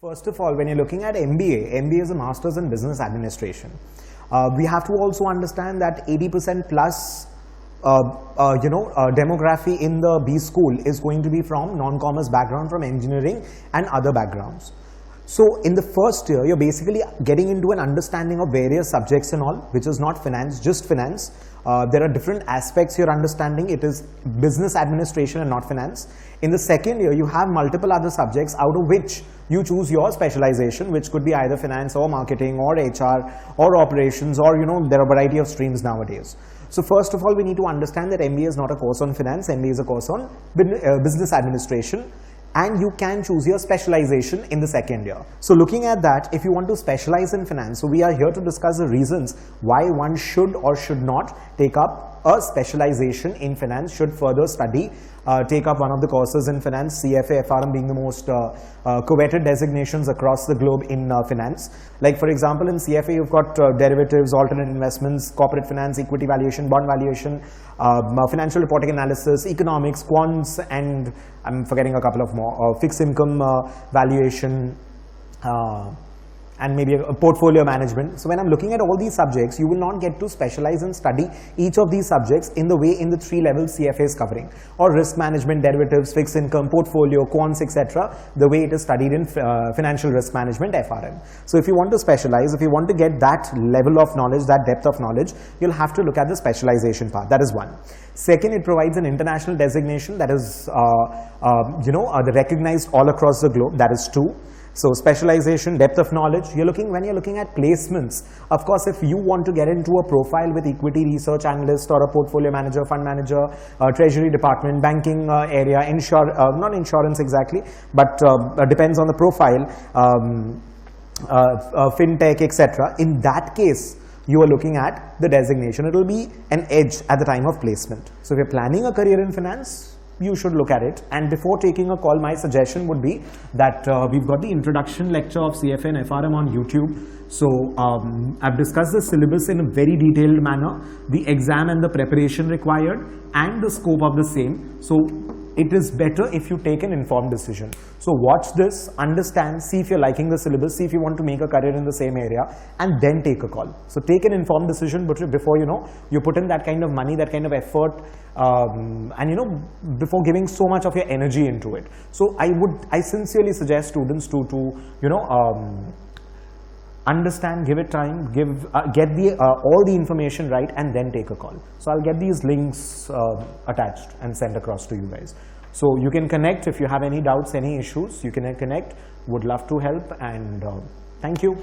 First of all, when you're looking at MBA is a Master's in Business Administration. We have to also understand that 80% plus demography in the B school is going to be from non-commerce background, from engineering and other backgrounds. So in the first year, you're basically getting into an understanding of various subjects and all, which is not finance, just finance. There are different aspects you're understanding. It is business administration and not finance. In the second year, you have multiple other subjects out of which you choose your specialization, which could be either finance or marketing or HR or operations, or there are a variety of streams nowadays. So first of all, we need to understand that MBA is not a course on finance, MBA is a course on business administration, and you can choose your specialization in the second year. So looking at that, if you want to specialize in finance, so we are here to discuss the reasons why one should or should not take up a specialization in finance, should further study, take up one of the courses in finance, CFA, FRM being the most coveted designations across the globe in finance. Like for example, in CFA, you've got derivatives, alternate investments, corporate finance, equity valuation, bond valuation, financial reporting analysis, economics, quants, and I'm forgetting a couple of more, fixed income valuation, and maybe a portfolio management. So when I'm looking at all these subjects, you will not get to specialize and study each of these subjects in the way in the 3 levels CFA is covering, or risk management, derivatives, fixed income, portfolio, quants, etc., the way it is studied in financial risk management, FRM. So if you want to specialize, if you want to get that level of knowledge, that depth of knowledge, you'll have to look at the specialization part. That is one. Second, it provides an international designation that is recognized all across the globe. That is 2. So specialization, depth of knowledge, when you're looking at placements, of course, if you want to get into a profile with equity research analyst or a portfolio manager, fund manager, treasury department, banking area, not insurance exactly, but depends on the profile, fintech, etc. In that case, you are looking at the designation. It will be an edge at the time of placement. So if you're planning a career in finance, you should look at it. And before taking a call, my suggestion would be that we've got the introduction lecture of CFA and FRM on YouTube. So I've discussed the syllabus in a very detailed manner, the exam and the preparation required, and the scope of the same. So it is better if you take an informed decision. So watch this, understand, see if you're liking the syllabus, see if you want to make a career in the same area, and then take a call. So take an informed decision before you put in that kind of money, that kind of effort, and before giving so much of your energy into it. So I sincerely suggest students to understand, give it time, get all the information right, and then take a call. So I'll get these links attached and sent across to you guys. So you can connect if you have any doubts, any issues, you can connect. Would love to help, and thank you.